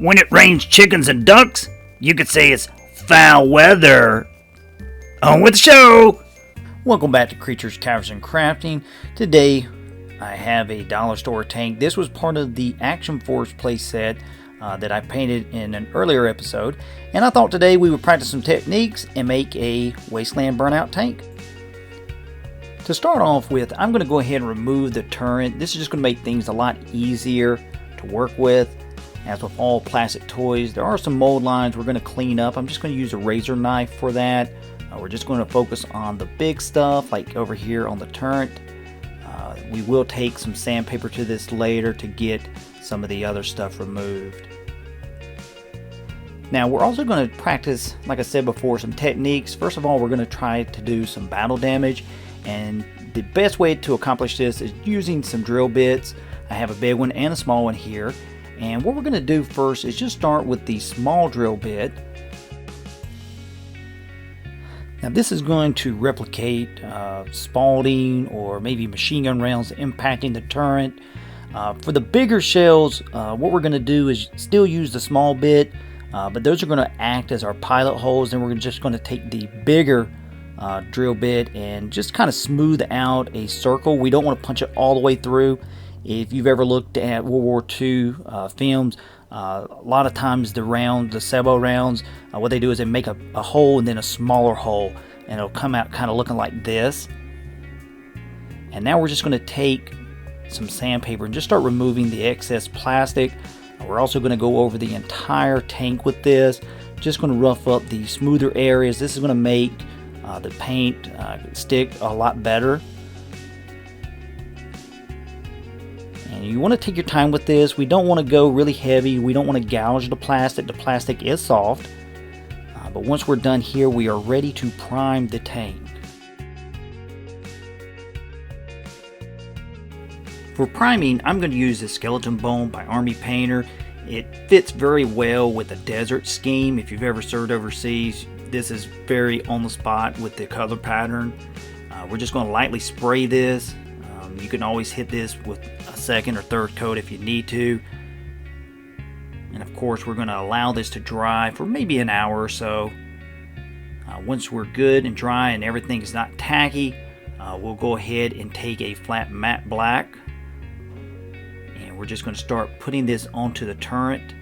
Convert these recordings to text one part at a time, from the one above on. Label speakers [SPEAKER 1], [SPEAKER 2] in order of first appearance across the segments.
[SPEAKER 1] When it rains chickens and ducks, you could say it's foul weather. On with the show!
[SPEAKER 2] Welcome back to Creatures, Cowards, and Crafting. Today, I have a dollar store tank. This was part of the Action Force playset that I painted in an earlier episode. And I thought today we would practice some techniques and make a Wasteland Burnout tank. To start off with, I'm going to go ahead and remove the turret. This is just going to make things a lot easier to work with. As with all plastic toys, there are some mold lines we're going to clean up. I'm just going to use a razor knife for that. We're just going to focus on the big stuff, like over here on the turret. We will take some sandpaper to this later to get some of the other stuff removed. Now we're also going to practice, like I said before, some techniques. First of all, we're going to try to do some battle damage, and the best way to accomplish this is using some drill bits. I have a big one and a small one here. And what we're going to do first is just start with the small drill bit. Now this is going to replicate Spalding or maybe machine gun rounds impacting the turret. For the bigger shells, what we're going to do is still use the small bit, but those are going to act as our pilot holes, and we're just going to take the bigger drill bit and just kind of smooth out a circle. We don't want to punch it all the way through. If you've ever looked at World War II films, a lot of times the sabot rounds, what they do is they make a hole and then a smaller hole, and it'll come out kind of looking like this. And now we're just going to take some sandpaper and just start removing the excess plastic. We're also going to go over the entire tank with this. Just going to rough up the smoother areas. This is going to make the paint stick a lot better. And you want to take your time with this. We don't want to go really heavy. We don't want to gouge the plastic. The plastic is soft. But once we're done here, we are ready to prime the tank. For priming, I'm going to use the Skeleton Bone by Army Painter. It fits very well with the desert scheme. If you've ever served overseas, this is very on the spot with the color pattern. We're just going to lightly spray this. You can always hit this with a second or third coat if you need to. And of course, we're going to allow this to dry for maybe an hour or so. Once we're good and dry and everything's not tacky, we'll go ahead and take a flat matte black. And we're just going to start putting this onto the turret.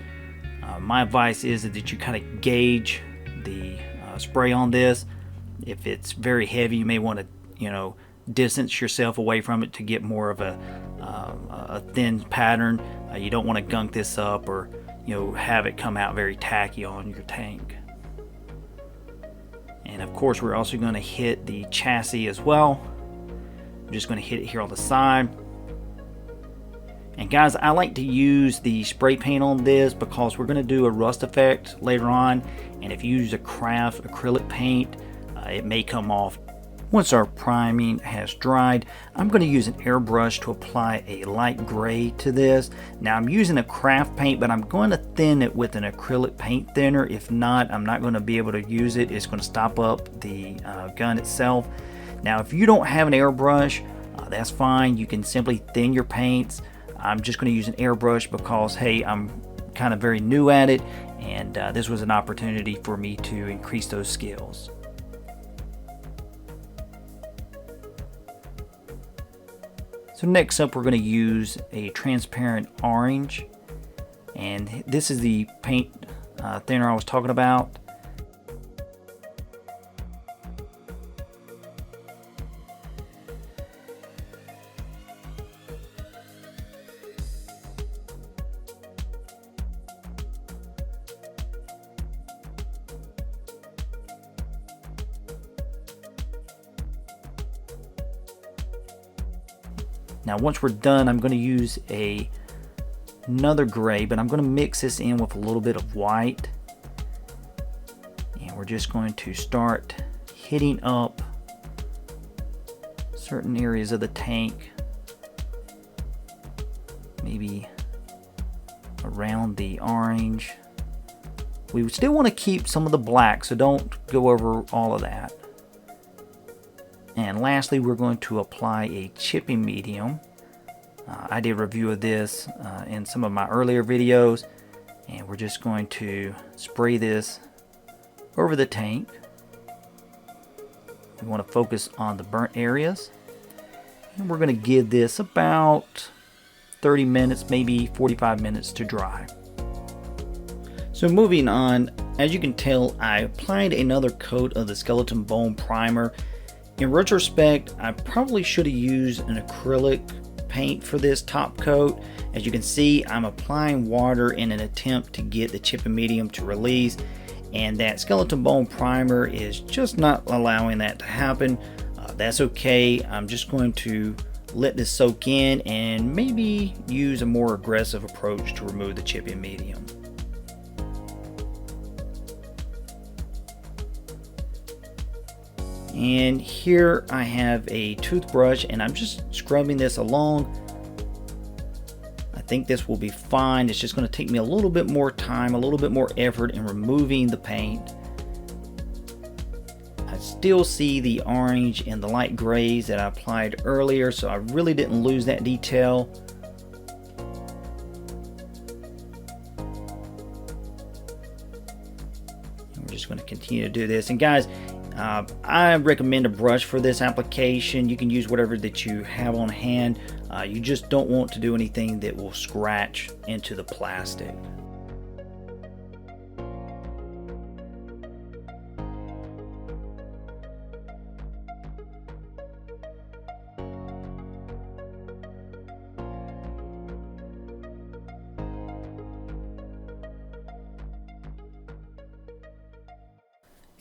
[SPEAKER 2] My advice is that you kind of gauge the spray on this. If it's very heavy, you may want to, distance yourself away from it to get more of a thin pattern. You don't want to gunk this up or have it come out very tacky on your tank. And of course, we're also going to hit the chassis as well. I'm just going to hit it here on the side. And guys, I like to use the spray paint on this because we're going to do a rust effect later on, and if you use a craft acrylic paint, it may come off. Once our priming has dried, I'm going to use an airbrush to apply a light gray to this. Now I'm using a craft paint, but I'm going to thin it with an acrylic paint thinner. If not, I'm not going to be able to use it. It's going to stop up the gun itself. Now if you don't have an airbrush, that's fine. You can simply thin your paints. I'm just going to use an airbrush because, hey, I'm kind of very new at it, and this was an opportunity for me to increase those skills. So next up, we're going to use a transparent orange, and this is the paint thinner I was talking about. Now once we're done, I'm going to use another gray, but I'm going to mix this in with a little bit of white. And we're just going to start hitting up certain areas of the tank. Maybe around the orange. We still want to keep some of the black, so don't go over all of that. And lastly, we're going to apply a chipping medium. I did a review of this in some of my earlier videos, And we're just going to spray this over the tank. We want to focus on the burnt areas. And we're going to give this about 30 minutes, maybe 45 minutes to dry. So moving on, as you can tell, I applied another coat of the skeleton bone primer. In retrospect, I probably should have used an acrylic paint for this top coat. As you can see, I'm applying water in an attempt to get the chipping medium to release, and that skeleton bone primer is just not allowing that to happen. That's okay. I'm just going to let this soak in and maybe use a more aggressive approach to remove the chipping medium. And here I have a toothbrush and I'm just scrubbing this along. I think this will be fine. It's just going to take me a little bit more time, a little bit more effort in removing the paint. I still see the orange and the light grays that I applied earlier, so I really didn't lose that detail. And we're just going to continue to do this. And guys, I recommend a brush for this application. You can use whatever that you have on hand. You just don't want to do anything that will scratch into the plastic.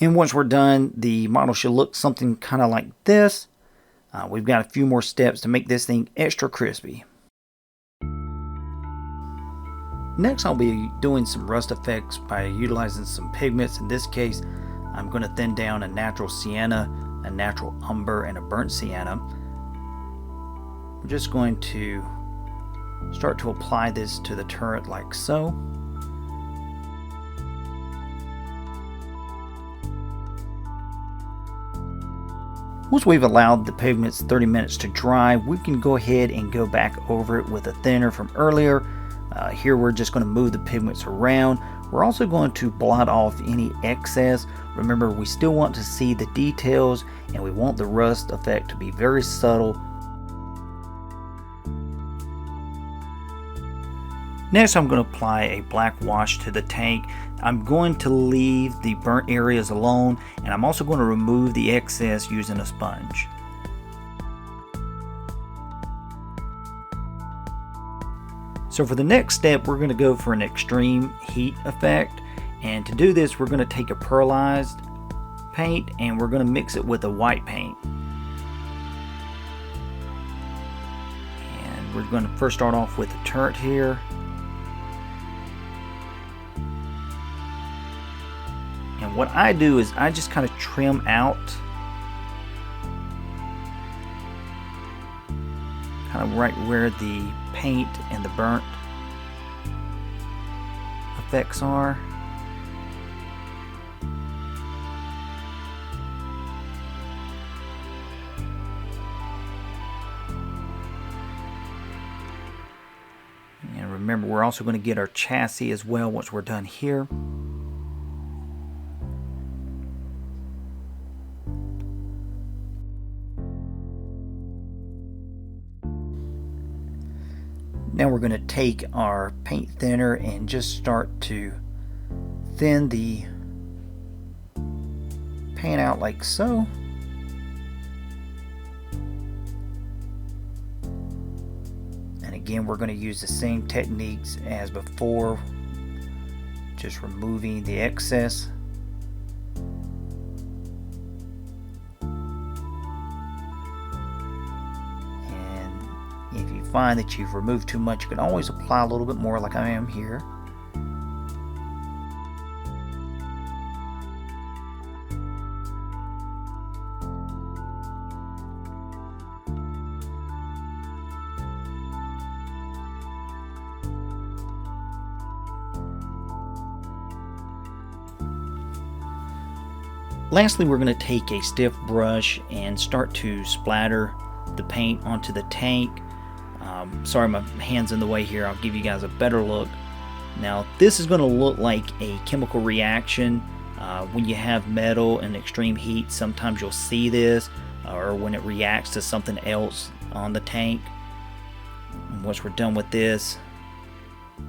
[SPEAKER 2] And once we're done, the model should look something kind of like this. We've got a few more steps to make this thing extra crispy. Next, I'll be doing some rust effects by utilizing some pigments. In this case, I'm going to thin down a natural sienna, a natural umber, and a burnt sienna. I'm just going to start to apply this to the turret like so. Once we've allowed the pigments 30 minutes to dry, we can go ahead and go back over it with a thinner from earlier. Here we're just going to move the pigments around. We're also going to blot off any excess. Remember, we still want to see the details and we want the rust effect to be very subtle. Next, I'm going to apply a black wash to the tank. I'm going to leave the burnt areas alone, and I'm also going to remove the excess using a sponge. So for the next step, we're going to go for an extreme heat effect. And to do this, we're going to take a pearlized paint and we're going to mix it with a white paint. And we're going to first start off with the turret here. And what I do is I just kind of trim out kind of right where the paint and the burnt effects are. And remember, we're also going to get our chassis as well once we're done here. Now we're going to take our paint thinner and just start to thin the paint out like so. And again, we're going to use the same techniques as before, just removing the excess. If you find that you've removed too much, you can always apply a little bit more like I am here. Lastly, we're going to take a stiff brush and start to splatter the paint onto the tank. Sorry, my hand's in the way here. I'll give you guys a better look. Now this is going to look like a chemical reaction. When you have metal and extreme heat, sometimes you'll see this, or when it reacts to something else on the tank. And once we're done with this,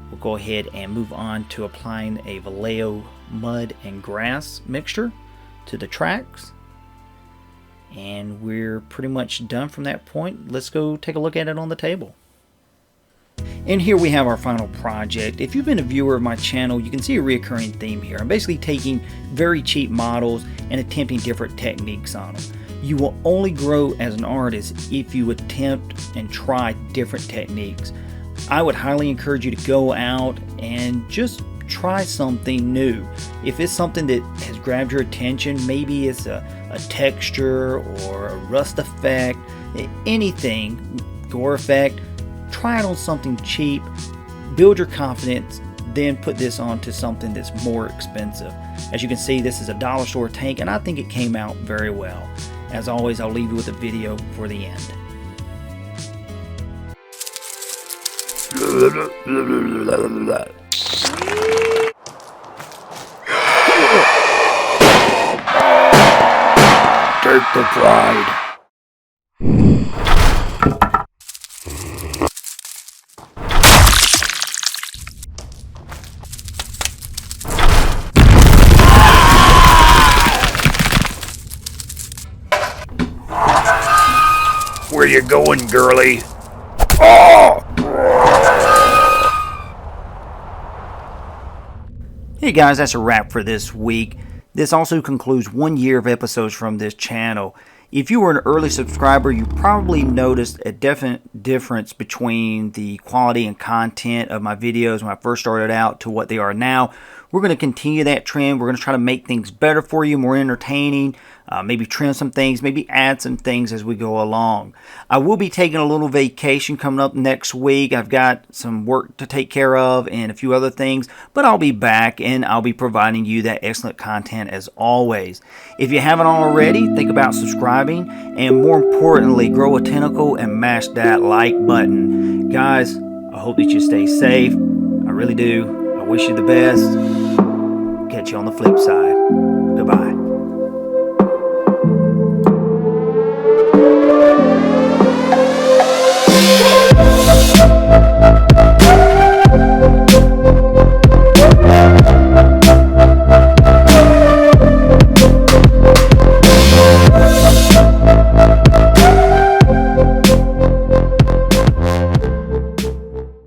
[SPEAKER 2] we'll go ahead and move on to applying a Vallejo mud and grass mixture to the tracks. And we're pretty much done from that point. Let's go take a look at it on the table. And here we have our final project. If you've been a viewer of my channel, you can see a recurring theme here. I'm basically taking very cheap models and attempting different techniques on them. You will only grow as an artist if you attempt and try different techniques. I would highly encourage you to go out and just try something new. If it's something that has grabbed your attention, maybe it's a texture or a rust effect, anything, gore effect, try it on something cheap, build your confidence, then put this onto something that's more expensive. As you can see, this is a dollar store tank, and I think it came out very well. As always, I'll leave you with a video for the end.
[SPEAKER 1] Take the pride. Where you going, girly? Oh!
[SPEAKER 2] Hey guys, that's a wrap for this week. This also concludes 1 year of episodes from this channel. If you were an early subscriber, you probably noticed a definite difference between the quality and content of my videos when I first started out to what they are now. We're going to continue that trend. We're going to try to make things better for you, more entertaining, maybe trim some things, maybe add some things as we go along. I will be taking a little vacation coming up next week. I've got some work to take care of and a few other things, but I'll be back and I'll be providing you that excellent content as always. If you haven't already, think about subscribing, and more importantly, grow a tentacle and mash that like button. Guys, I hope that you stay safe. I really do. I wish you the best. Catch you on the flip side. Goodbye.